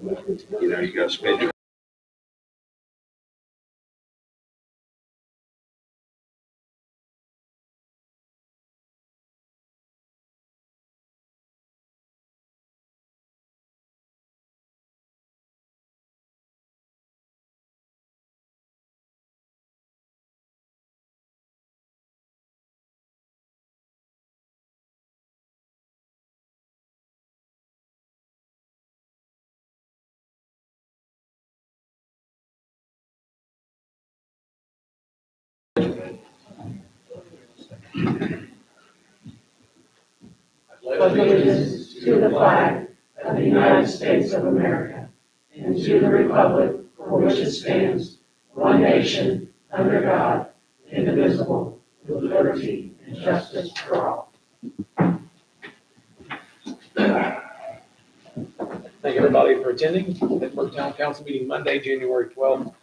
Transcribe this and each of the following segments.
You gotta spend your. Pledge allegiance to the flag of the United States of America and to the republic for which it stands, one nation, under God, indivisible, with liberty and justice for all. Thank everybody for attending Pittsburgh Town Council meeting Monday, January 12th,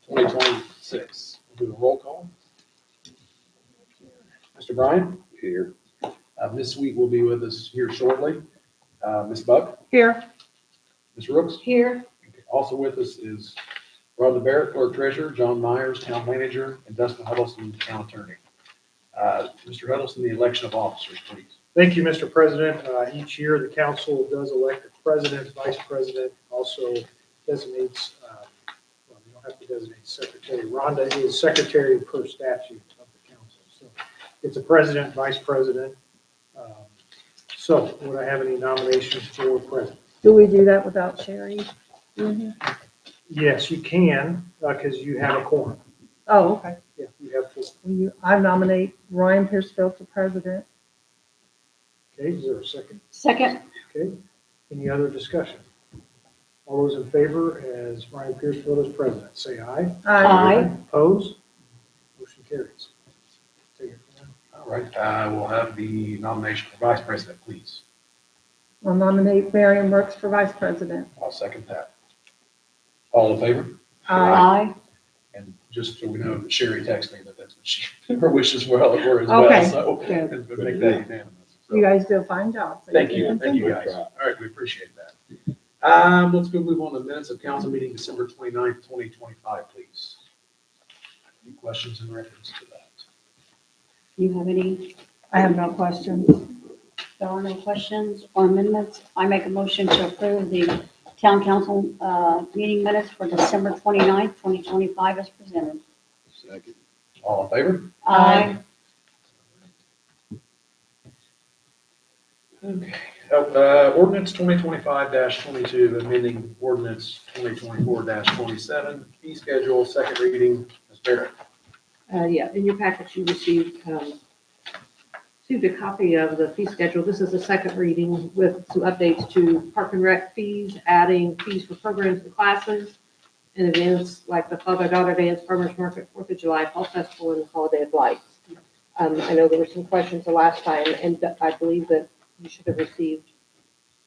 2026. We'll do a roll call. Mr. Bryan? Here. Ms. Sweet will be with us here shortly. Ms. Buck? Here. Ms. Rooks? Here. Also with us is Rhonda Barrett, Clerk Treasurer, John Myers, Town Manager, and Dustin Huddleston, Town Attorney. Mr. Huddleston, the election of officers, please. Thank you, Mr. President. Each year, the council does elect a president, vice president, also designates, well, you don't have to designate secretary. Rhonda is secretary per statute of the council. So it's a president, vice president. So would I have any nominations for president? Do we do that without Sherry? Yes, you can, because you have a quorum. Oh, okay. Yeah, you have four. I nominate Ryan Piercefield for president. Okay, is there a second? Second. Okay, any other discussion? All those in favor as Ryan Piercefield as president, say aye. Aye. Opposed? Motion carries. Take it from there. All right, we'll have the nomination for vice president, please. I'll nominate Marion Works for vice president. I'll second that. All in favor? Aye. And just so we know, that Sherry texted me that that's what she, her wishes were as well, Okay, so good. and we'll make that unanimous. So, You guys do a fine job. so thank can you continue. guys. All right, we appreciate that. Let's go move on to the minutes of council meeting December 29th, 2025, please. Any questions in reference to that? You have any? I have no questions. There are no questions or amendments. I make a motion to approve the town council meeting minutes for December 29th, 2025 as presented. Second. All in favor? Aye. Okay. Ordinance 2025-22, amending ordinance 2024-27, fee schedule, second reading. Ms. Barrett. Yeah, in your package, you received a copy of the fee schedule. This is the second reading with some updates to park and rec fees, adding fees for programs and classes, and events like the Father-Daughter Dance, Farmers Market, 4th of July, Fall Festival, and Holiday of Lights. I know there were some questions the last time, and I believe that you should have received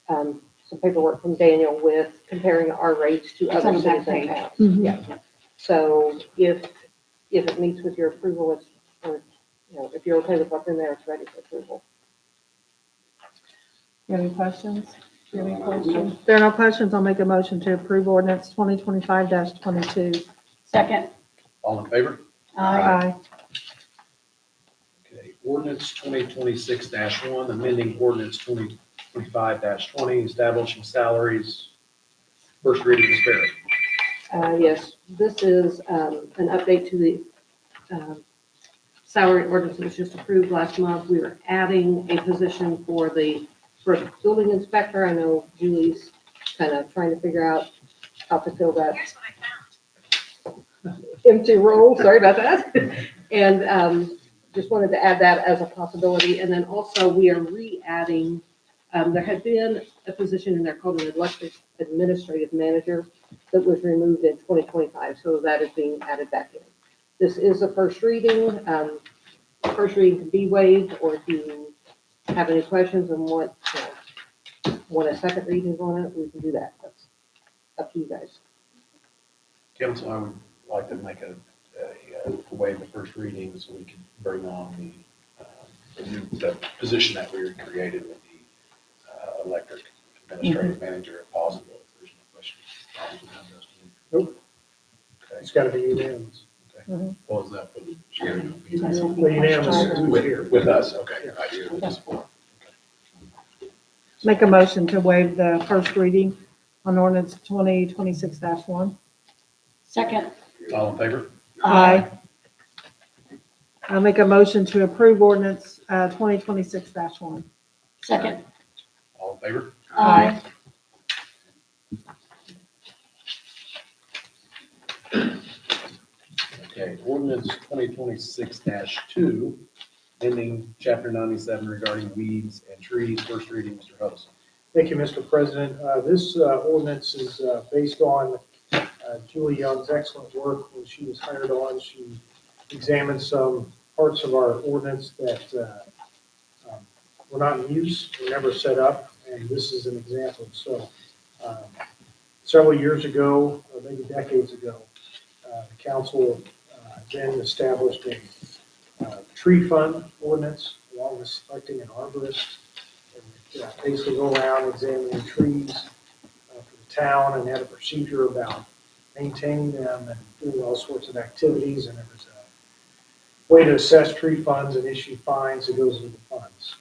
some paperwork from Daniel with comparing our rates to It's on other the back cities in page. town. Mhm. Yeah. So if it meets with your approval, it's, or, you know, if you're okay with what's in there, it's ready for approval. You have any questions? Do you have any questions? If there are no questions, I'll make a motion to approve ordinance 2025-22. Second. All in favor? Aye. Okay. Ordinance 2026-1, amending ordinance 2025-20, establishing salaries. First reading, Ms. Barrett. Yes, this is an update to the salary ordinance that was just approved last month. We are adding a position for the first building inspector. I know Julie's kind of trying to figure out how to fill that empty role. Sorry about that. And just wanted to add that as a possibility. And then also we are re-adding, there had been a position in there called an electric administrative manager that was removed in 2025. So that is being added back in. This is a first reading. First reading can be waived, or if you have any questions and want a second reading on it, we can do that. That's up to you guys. Council, I would like to make a waive the first reading so we can bring on the position that we created with the electric administrative manager if possible. If there's no questions. gotta be unanimous. What was that? Shannon. You guys have any Well, unanimous questions? who's here. With us, okay. I do. Make a motion to waive the first reading on ordinance 2026-1. Second. All in favor? Aye. I'll make a motion to approve ordinance 2026-1. Second. All in favor? Aye. Okay, ordinance 2026-2, ending chapter 97 regarding weeds and trees. First reading, Mr. Huddleston. Thank you, Mr. President. This ordinance is based on Julie Young's excellent work when she was hired on. She examined some parts of our ordinance that were not in use, were never set up, and this is an example. So several years ago, or maybe decades ago, the council then established a tree fund ordinance along with selecting an arborist. And basically go around examining trees for the town and had a procedure about maintaining them and doing all sorts of activities. And there was a way to assess tree funds and issue fines that goes with the funds.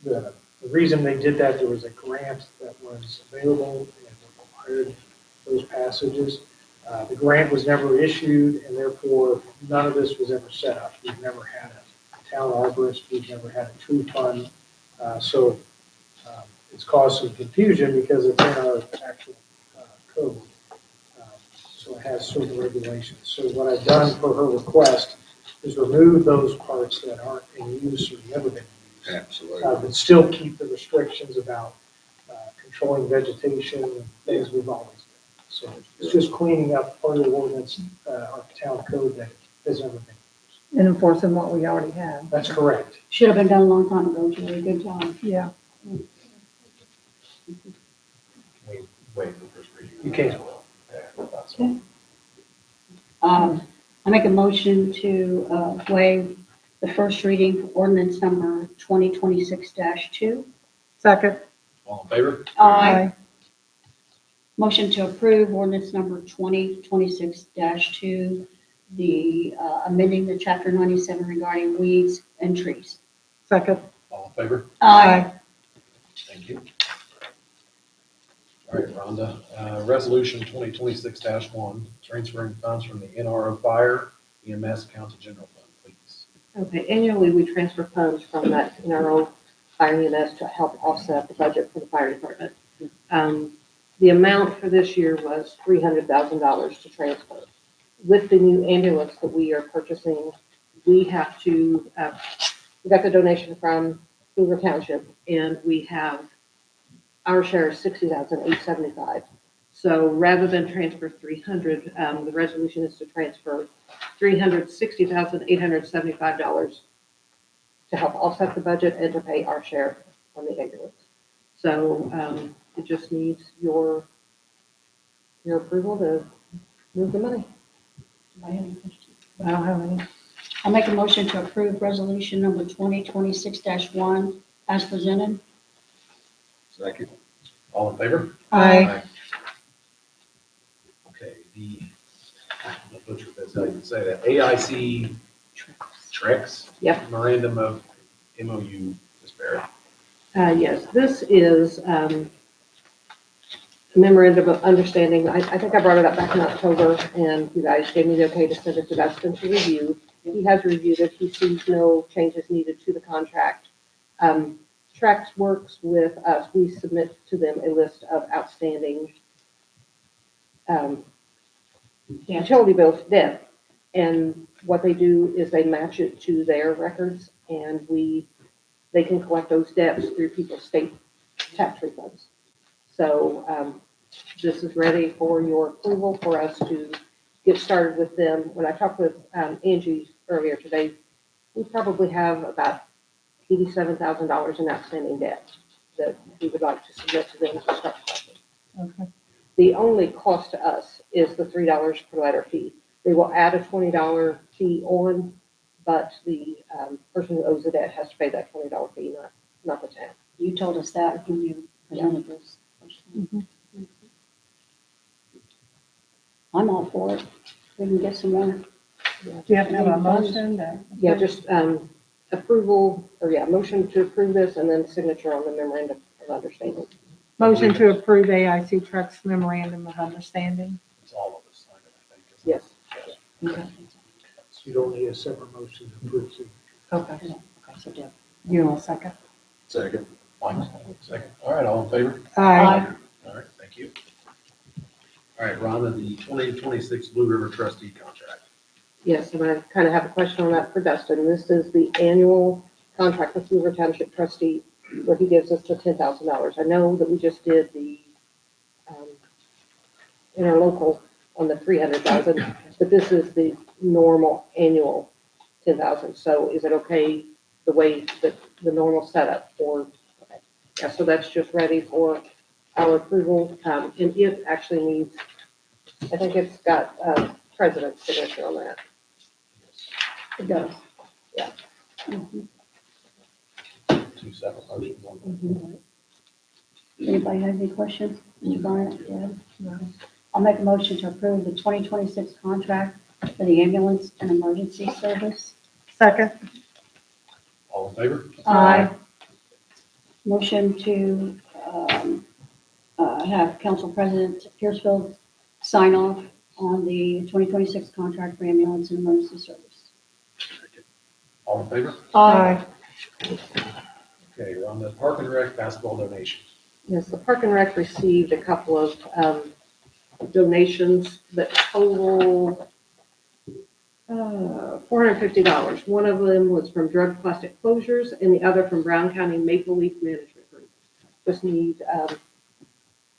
The reason they did that, there was a grant that was available and required those passages. The grant was never issued, and therefore none of this was ever set up. We've never had a town arborist, we've never had a tree fund. So it's caused some confusion because it's in our actual code. So it has certain regulations. So what I've done for her request is remove those parts that aren't in use or never been used. Absolutely. But still keep the restrictions about controlling vegetation and things we've always done. So it's just cleaning up part of the ordinance, our town code that has never been used. And enforcing what we already have. That's correct. Should have been done a long time ago, Julie. Good job. Yeah. We waive the first reading. You can. Okay, that's fine. I make a motion to waive the first reading for ordinance number 2026-2. Second. All in favor? Motion to approve ordinance number 2026-2, the amending the chapter 97 regarding weeds and trees. Second. All in favor? Aye. Thank you. All right, Rhonda, resolution 2026-1, transferring funds from the NRO Fire EMS account to general fund, please. Okay, annually, we transfer funds from that NRO fire EMS to help offset the budget for the fire department. The amount for this year was $300,000 to transfer. With the new ambulance that we are purchasing, we have to, we got the donation from Hoover Township, and we have our share is $60,875. So rather than transfer 300, the resolution is to transfer $360,875 to help offset the budget and to pay our share on the ambulance. So it just needs your approval to move the money. Do I have any questions? I don't have any. I'll make a motion to approve resolution number 2026-1 as presented. Second. All in favor? Aye. Okay, I'm gonna butcher this, how you say that, AIC Trex? Yep. Memorandum of MOU, Ms. Barrett. Yes, this is a memorandum of understanding. I think I brought it up back in October, and you guys gave me the okay to send it to Dustin to review. He has reviewed it. He sees no changes needed to the contract. Trex works with us. We submit to them a list of outstanding utility bills, debt. And what they do is they match it to their records, and they can collect those debts through people's state tax refunds. So this is ready for your approval for us to get started with them. When I talked with Angie earlier today, we probably have about $87,000 in outstanding debt that we would like to submit to them to start collecting. Okay. The only cost to us is the $3 per letter fee. They will add a $20 fee on, but the person who owes the debt has to pay that $20 fee, not the town. You told us that when you presented this. Mhm. I'm all for it. We can get some more. Do you have to have a motion to? Yeah, just approval, or yeah, motion to approve this and then signature on the memorandum of understanding. Motion to approve AIC Trucks memorandum of understanding. It's all of us signing, I think. isn't it? Yes. You don't need a separate motion to approve signature. Okay. Okay, so Deb. You want a second? Second. Mike, second. All right, all in favor? Aye. All right, thank you. All right, Rhonda, the 2026 Blue River trustee contract. Yes, and I kind of have a question on that for Dustin. This is the annual contract with Hoover Township trustee where he gives us the $10,000. I know that we just did the interlocal on the 300,000, but this is the normal annual 10,000. So is it okay the way that the normal setup for, okay. Yeah, so that's just ready for our approval. And it actually needs, I think it's got president's signature on that. It does. Yeah. Mhm. Two separate motions on that. Mhm. Anybody have any questions? Mr. Bryant, Deb? I'll make a motion to approve the 2026 contract for the ambulance and emergency service. Second? All in favor? Aye. Motion to have Council President Piercefield sign off on the 2026 contract for ambulance and emergency service. All in favor? Aye. Okay, we're on the Park and Rec basketball donations. Yes, the Park and Rec received a couple of donations that total $450. One of them was from Drug Plastic Closures and the other from Brown County Maple Leaf Management Group. Just need a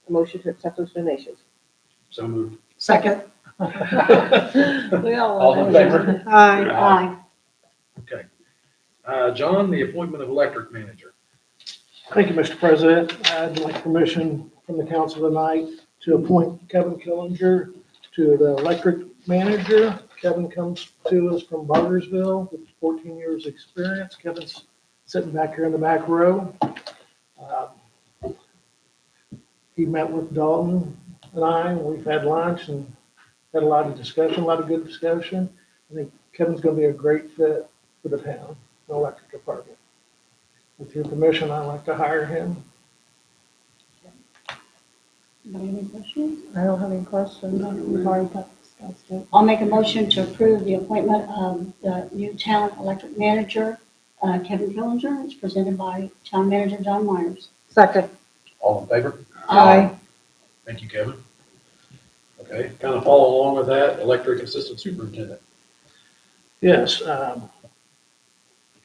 motion to accept those donations. So moved. Second? All in favor? Aye. Aye. Okay. John, the appointment of electric manager. Thank you, Mr. President. I'd like permission from the council tonight to appoint Kevin Killinger to the electric manager. Kevin comes to us from Bargersville with 14 years' experience. Kevin's sitting back here in the back row. He met with Dalton and I, and we've had lunch and had a lot of discussion, a lot of good discussion. I think Kevin's going to be a great fit for the town, the electric department. With your permission, I'd like to hire him. Anybody have any questions? I don't have any questions. We've already discussed it. I'll make a motion to approve the appointment of the new town electric manager, Kevin Killinger. It's presented by Town Manager John Myers. Second? All in favor? Aye. Thank you, Kevin. Okay, kind of follow along with that, electric assistant superintendent. Yes,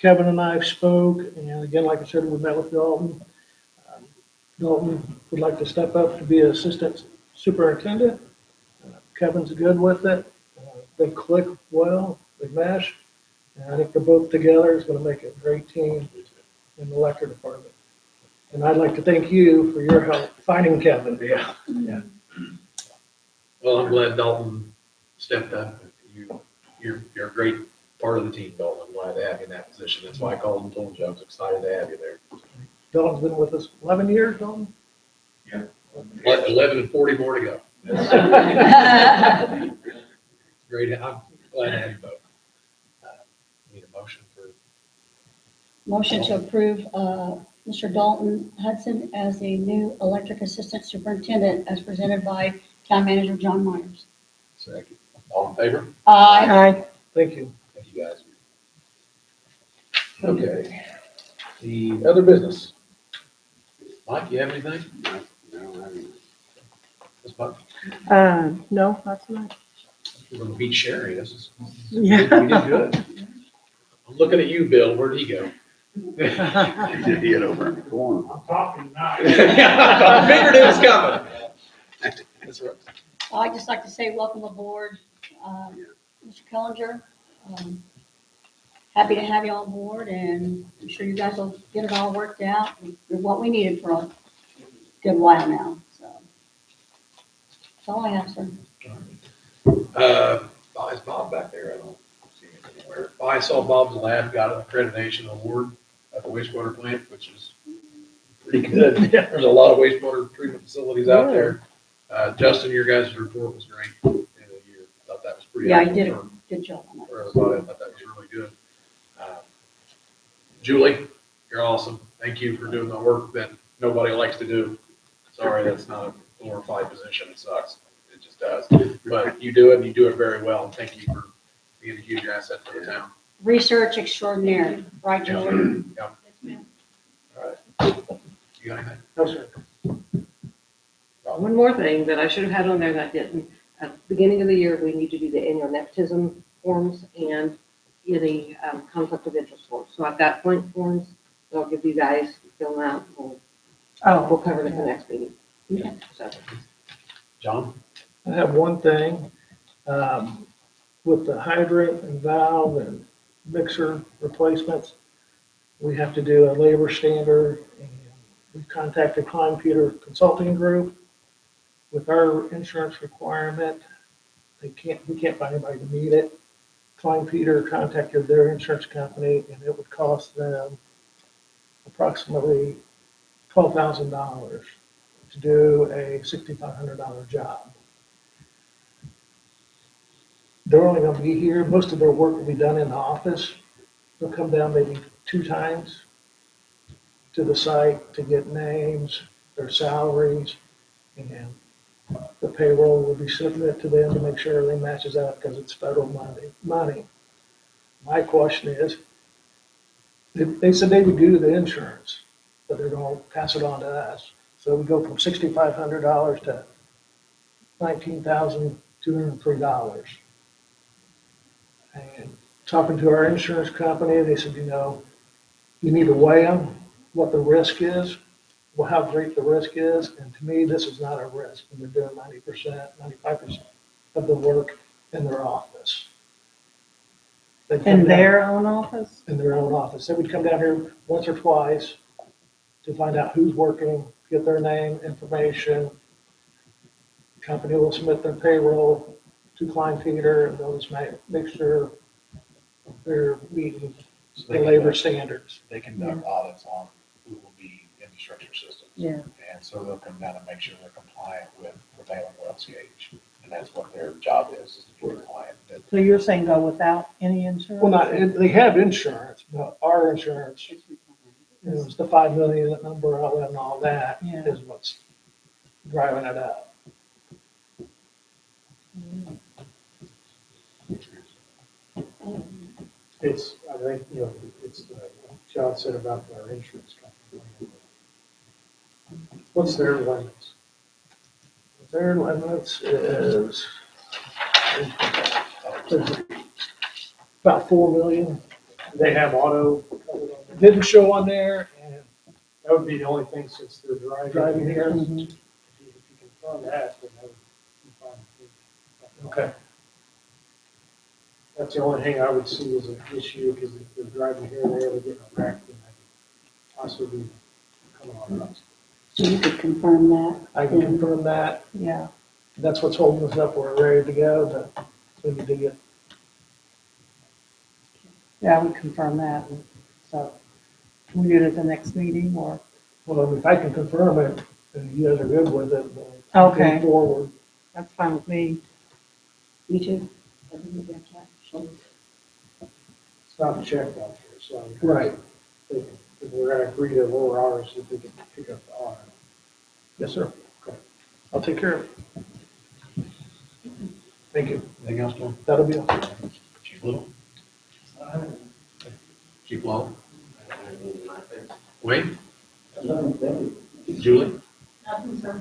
Kevin and I spoke, and again, like I said, we met with Dalton. Dalton would like to step up to be assistant superintendent. Kevin's good with it. They click well, they mesh, and I think they're both together. It's going to make a great team in the electric department. And I'd like to thank you for your help finding Kevin. Yeah. Well, I'm glad Dalton stepped up. You're a great part of the team, Dalton. I'm glad to have you in that position. That's why I called and told you I was excited to have you there. Dalton's been with us 11 years, Dalton? 11 and 40 more to go. Great. I'm glad to have you both. Need a motion for, Motion to approve Mr. Dalton Hudson as the new electric assistant superintendent as presented by Town Manager John Myers. Second. all in favor? Aye. Aye. Thank you. Thank you, guys. Okay. The other business. Mike, you have anything? No, no, I mean, This month? No, not tonight. We're going to beat Sherry. This is, Yeah. we did good. I'm looking at you, Bill. Where'd he go? I did hit over in the corner. I'm talking now. I figured it was coming. That's right. I'd just like to say welcome aboard, Mr. Killinger. Happy to have you on board, and I'm sure you guys will get it all worked out. You're what we needed for a good while now, so. That's all I have, sir. Is Bob back there? I don't see him anywhere. I saw Bob's lab got an accreditation award at the wastewater plant, which is pretty good. There's a lot of wastewater treatment facilities out there. Justin, your guys' report was great, and pretty Yeah, I helpful did a for good job on that. everybody. I thought that was really good. Julie, you're awesome. Thank you for doing the work that nobody likes to do. Sorry, that's not a glorified position. It sucks. It just does. But you do it and you do it very well. And thank you for being a huge asset for the town. Research extraordinaire, right, Julie? Yeah. Yes, All right. You got anything? No, sir. One more thing that I should have had on there that I didn't. At the beginning of the year, we need to do the annual nepotism forms and any conflict of interest forms. So I've got blank forms. I'll give you guys, fill them out. We'll cover it at the next meeting. Okay. So, John? I have one thing, with the hydrant and valve and mixer replacements, we have to do a labor standard, and we contacted Klein Peter Consulting Group. With our insurance requirement, we can't find anybody to meet it. Klein Peter contacted their insurance company, and it would cost them approximately $12,000 to do a $6,500 job. They're only gonna be here, most of their work will be done in the office. They'll come down maybe 2 times to the site to get names, their salaries, and the payroll will be submitted to them to make sure everything matches out because it's federal money. My question is, they said they would do the insurance, but they're gonna pass it on to us. So we go from $6,500 to $19,203. And talking to our insurance company, they said, you need to weigh them, what the risk is, well, how great the risk is. And to me, this is not a risk when they're doing 90%, 95% of the work in their office. They come In down- their own office? in their own office. They would come down here once or twice to find out who's working, get their name, information. Company will submit their payroll to Klein Peter, and they'll just make sure they're meeting So the labor standards. They conduct audits on who will be infrastructure systems. Yeah. And so they'll come down and make sure they're compliant with prevailing oils gauge. And that's what their job is to be compliant. So you're saying go without any insurance? Well, they have insurance, but our insurance, it's the 5 million number and all that Yeah. is what's driving it up. It's, I think, it's, John said about our insurance company. What's their limits? Their limits is about 4 million. They have auto covered on there? Didn't show on there, and That would be the only thing since they're driving here. If Mhm. you confirm that, then that would be fine. okay, That's the only thing I would see as an issue, because if they're driving here, they ever get in a wreck, then that could possibly be coming on us. So you could confirm that. I can confirm that. Yeah. That's what's holding us up. We're ready to go, but we need to get, Yeah, I would confirm that. And so can we do it at the next meeting or? well, if I can confirm it, and you guys are good with it, we'll Okay. move forward. That's fine with me. Me too. I think we have that. So, It's not checked out here, so. Right. If we're gonna agree to lower ours, if we can pick up the auto. Yes, sir. I'll take care of it. Thank you. Anything else, John? That'll be all. Chief Little? Chief Lowe? Wade? Julie? Nothing, sir.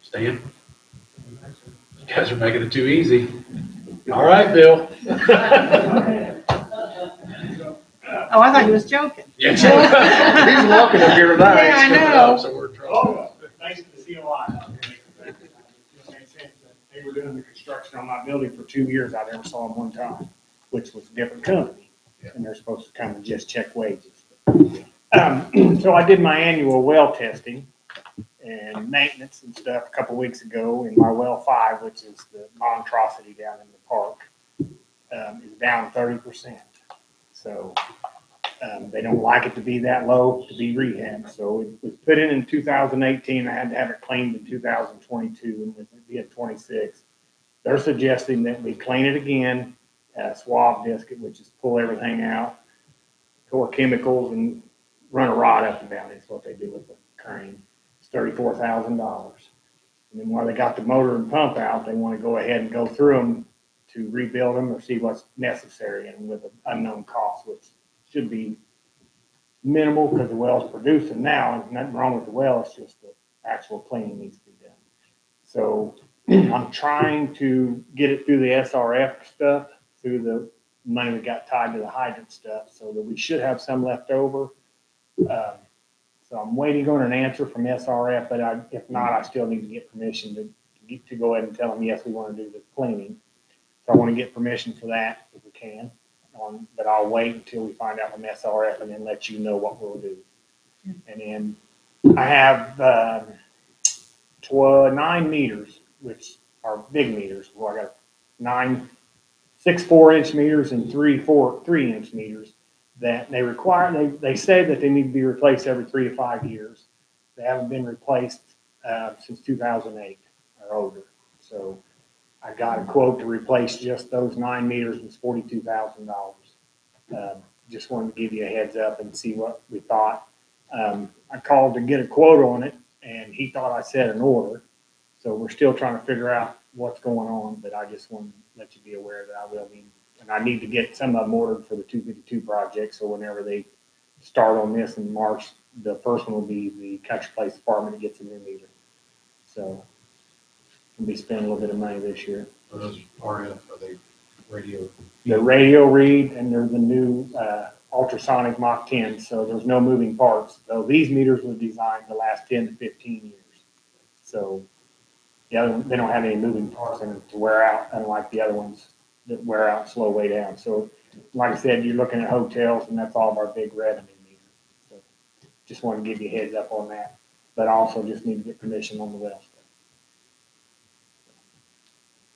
Stan? You guys are making it too easy. All right, Bill. Oh, I thought he was joking. Yeah. He's walking up here tonight. Yeah, I know. So we're in trouble. Nice to see a lot out there. It made sense that they were doing the construction on my building for 2 years. I never saw them one time, which was a different company. And they're supposed to come and just check wages. So I did my annual well testing and maintenance and stuff a couple weeks ago, and my well 5, which is the monstrosity down in the park, is down 30%. So they don't like it to be that low to be rehabbed. So it was put in 2018. I had to have it cleaned in 2022, and we had 26. they're suggesting that we clean it again, swab disc it, which is pull everything out, pour chemicals and run a rod up and down. It's what they do with the crane. It's $34,000. And then while they got the motor and pump out, they want to go ahead and go through them to rebuild them or see what's necessary and with an unknown cost, which should be minimal because the well's producing now. There's nothing wrong with the well. It's just the actual cleaning needs to be done. So I'm trying to get it through the SRF stuff, through the money we got tied to the hydrant stuff, so that we should have some left over. So I'm waiting on an answer from SRF, but if not, I still need to get permission to go ahead and tell them, yes, we want to do the cleaning. So I want to get permission for that if we can. But I'll wait until we find out from SRF and then let you know what we'll do. And then I have 9 meters, which are big meters. Well, I got 6 4-inch meters and 3 3-inch meters that they require. They say that they need to be replaced every 3 to 5 years. They haven't been replaced since 2008 or older. So I got a quote to replace just those 9 meters. It was $42,000. Just wanted to give you a heads up and see what we thought. I called to get a quote on it, and he thought I set an order. So we're still trying to figure out what's going on, but I just wanted to let you be aware that I will need, and I need to get some of them ordered for the 252 project. So whenever they start on this in March, the first one will be the Country Place Department that gets a new meter. So we'll be spending a little bit of money this year. Are those RF, are they radio? The radio read, and there's the new ultrasonic Mach 10, so there's no moving parts. So these meters were designed to last 10 to 15 years. So they don't have any moving parts in them to wear out, unlike the other ones that wear out and slow way down. So like I said, you're looking at hotels, and that's all of our big revenue meters. So just want to give you a heads up on that, but I also just need to get permission on the well stuff.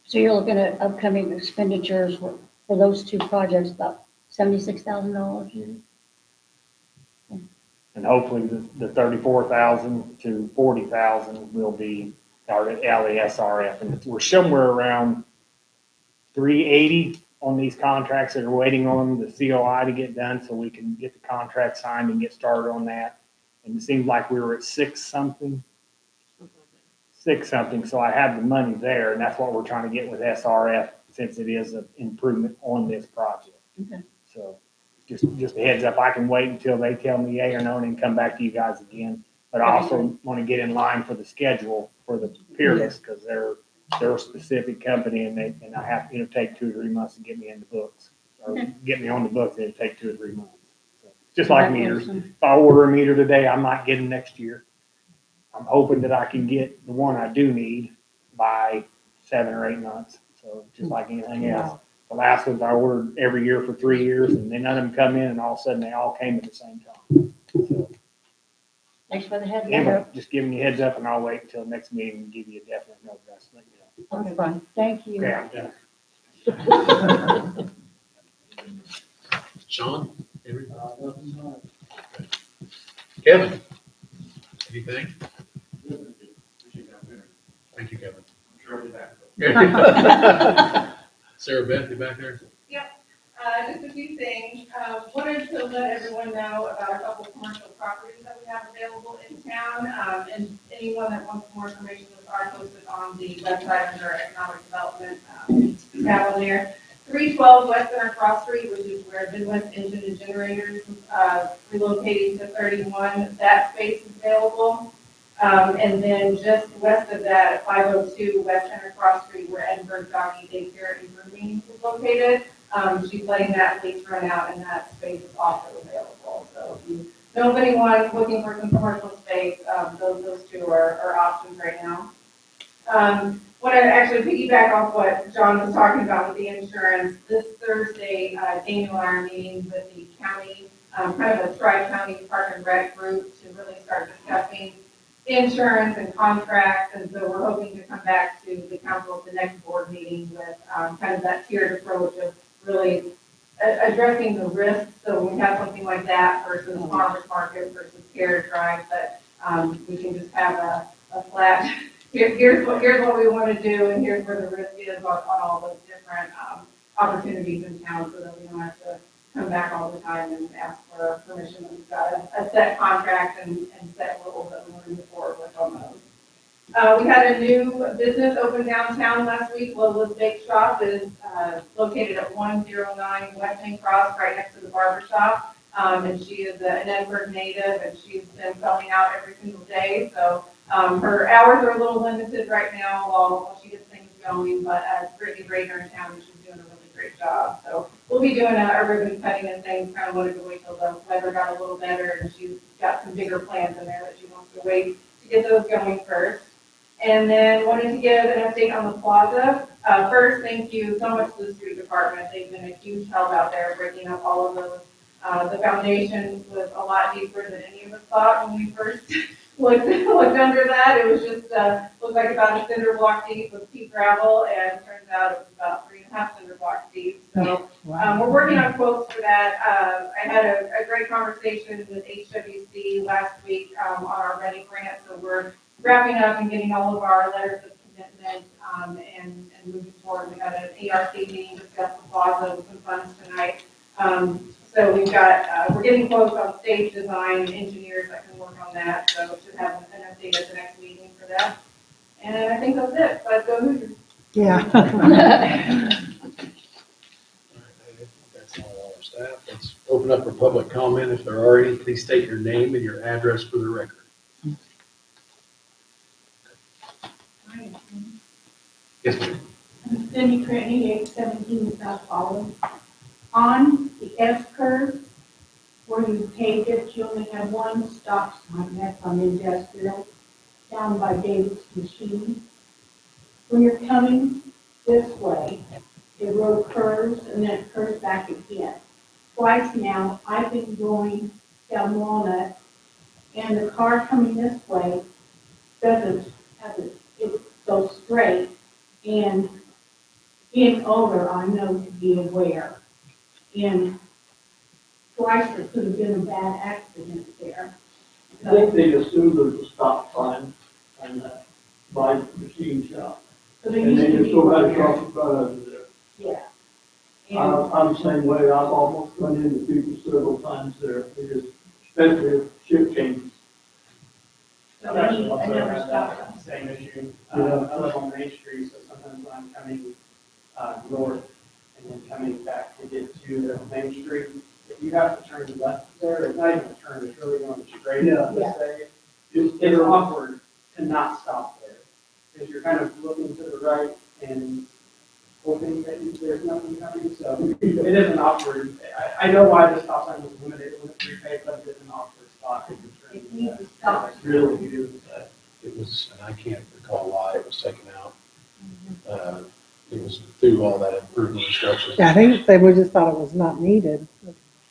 So you're looking at upcoming expenditures for those 2 projects, about $76,000? And hopefully the 34,000 to 40,000 will be out of the SRF. And we're somewhere around 380 on these contracts that are waiting on the COI to get done so we can get the contract signed and get started on that. And it seems like we were at 6 something. So I have the money there, and that's what we're trying to get with SRF since it is an improvement on this project. Okay. So just a heads up, I can wait until they tell me yay or no and then come back to you guys again. But I also want to get in line for the schedule for the Peerless because they're a specific company and I have to take 2 or 3 months to get me in the books or get me on the books. It'll take 2 or 3 months. So, just like meters. If I order a meter today, I might get them next year. I'm hoping that I can get the one I do need by 7 or 8 months. So just like anything else. The last ones I ordered every year for 3 years, and then none of them come in, and all of a sudden they all came at the same time. So Thanks for the heads anyway, up. just giving you a heads up, and I'll wait until the next meeting and give you a definite no. That's let you know. Okay, fine. Thank you. Okay, I'm done. Sean? Kevin? Anything? Thank you, Kevin. Sarah Beth, you back there? Just a few things. Wanted to let everyone know about a couple of commercial properties that we have available in town. And anyone that wants more information, those are posted on the website under economic development tab on there. 312 West Center Cross Street, which is where Midwest Engine and Generators relocating to 31. That space is available. And then just west of that, at 502 West Center Cross Street, where Edinburgh Doggy Daycare and Grooming is located. She's letting that lease run out, and that space is also available. So if you know of anyone looking for some commercial space, those 2 are options right now. Want to actually piggyback off what John was talking about with the insurance. This Thursday, Daniel and I are meeting with the county, kind of a tri-county park and rec group to really start discussing insurance and contracts, and so we're hoping to come back to the council at the next board meeting with kind of that tiered approach of really addressing the risks. So when we have something like that versus farmers market versus carrier drive, that we can just have a flat here's what we want to do, and here's where the risk is on all those different, opportunities in town, so that we don't have to come back all the time and ask for permission. We've got a set contract and set rules that we want to move forward with on those. We had a new business open downtown last week. Lola's Bake Shop is located at 109 West Main Cross, right next to the barber shop. And she is an Edinburgh native, and she's been selling out every single day. So her hours are a little limited right now while she gets things going, but Brittany Brader in town, and she's doing a really great job. So we'll be doing a ribbon cutting and things. Kind of wanted to wait till the weather got a little better, and she's got some bigger plans in there that she wants to wait to get those going first. And then wanted to give an update on the plaza. First, thank you so much to the street department. They've been a huge help out there breaking up all of those. The foundation was a lot deeper than any of us thought when we first looked under that. It was just, looked like about a cinder block deep with pea gravel, and turns out it was about 3.5 cinder blocks deep. So we're working on quotes for that. I had a great conversation with HWC last week on our Ready grant, so we're wrapping up and getting all of our letters of commitment and moving forward. We had an ARC meeting, discussed the plaza with some funds tonight. So we've got, we're getting quotes on stage design and engineers that can work on that. So we should have an update at the next meeting for that. And I think that's it. Let's go Hoosiers. Yeah. All right, I think that's all our staff. Let's open up for public comment. If there are any, please state your name and your address for the record. Yes, ma'am. I'm Cindy Critney, 817 South Holland. On the S curve, where you take it, you only have one stop sign, that's on Industrial, down by David's Machine. When you're coming this way, the road curves and then it curves back again. Twice now, I've been going down Walnut, and the car coming this way doesn't have it goes straight. And being older, I know to be aware. And twice there could have been a bad accident there. I think they assume there's a stop sign on that by the machine shop. So there And used they to just be go right one there. across the front of it there. Yeah. And I'm the same way. I've almost run into people several times there. They just, especially if shift changes. so we need another stop sign. Same issue. Yeah. I live on Main Street, so sometimes when I'm coming north and then coming back to get to the Main Street, if you have to turn left there, it's not even a turn, it's really going straight. Yeah. Let's say. It's It's awkward to not stop there, because you're kind of looking to the right and hoping that there's nothing coming, so it is an awkward, I know why the stop sign was limited, it was prepaid, but it is an awkward spot. if you're It turning needs to left. stop. It's really huge. It was, and I can't recall why it was taken out. It was through all that improvement instructions. Yeah, I think they would just thought it was not needed.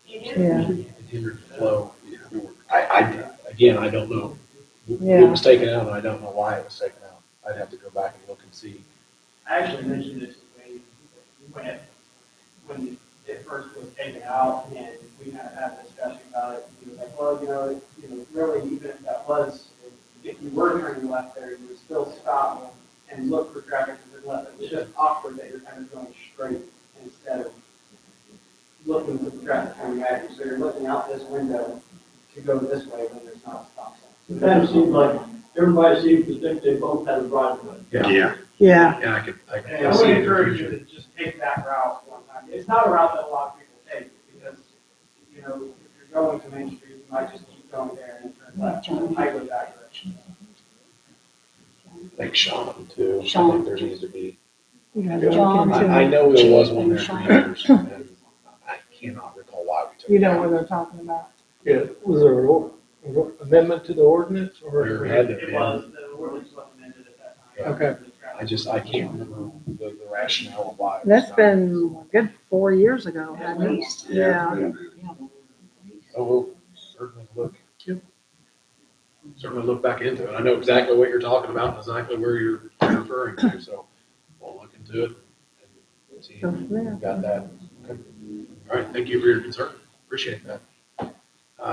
It Yeah. is. It hindered the flow. Again, I don't know. Yeah. It was taken out, and I don't know why it was taken out. I'd have to go back and look and see. I actually mentioned it to Wade when it first was taken out, and we kind of had a discussion about it. He was like, well, really, even if that was, if you were turning left there, you would still stop and look for traffic to the left. It was just awkward that you're kind of going straight instead of looking for the traffic coming at you. So you're looking out this window to go this way when there's not a stop sign. It kind of seems like everybody seems to think they both have a right of way. Yeah. Yeah. Yeah, I And could I see would it in the encourage you future. to just take that route one time. It's not a route that a lot of people take, because, if you're going to Main Street, you might just keep going there and turn left. I go that direction. I think Sean too. I Sean. think there needs to be. You gotta look John. into I it. know there was one there for years, and I cannot recall why we took You it know what out. they're talking about. Yeah, was there an amendment to the ordinance or? There had to It be. was, the ordinance was amended at that time. Okay. I can't remember the rationale of why. it was That's done. been a good 4 years ago, hasn't it? Yeah. Oh, we'll certainly look back into it. I know exactly what you're talking about and exactly where you're referring to, so we'll look into it and see if Go from there. we've got that. Okay. All right, thank you for your concern. Appreciate that.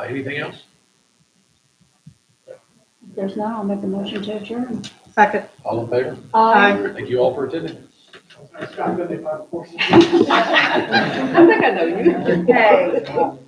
Anything else? If there's not, I'll make a motion to adjourn. Second. All in favor? Aye. Thank you all for attending. I think I know you. Hey.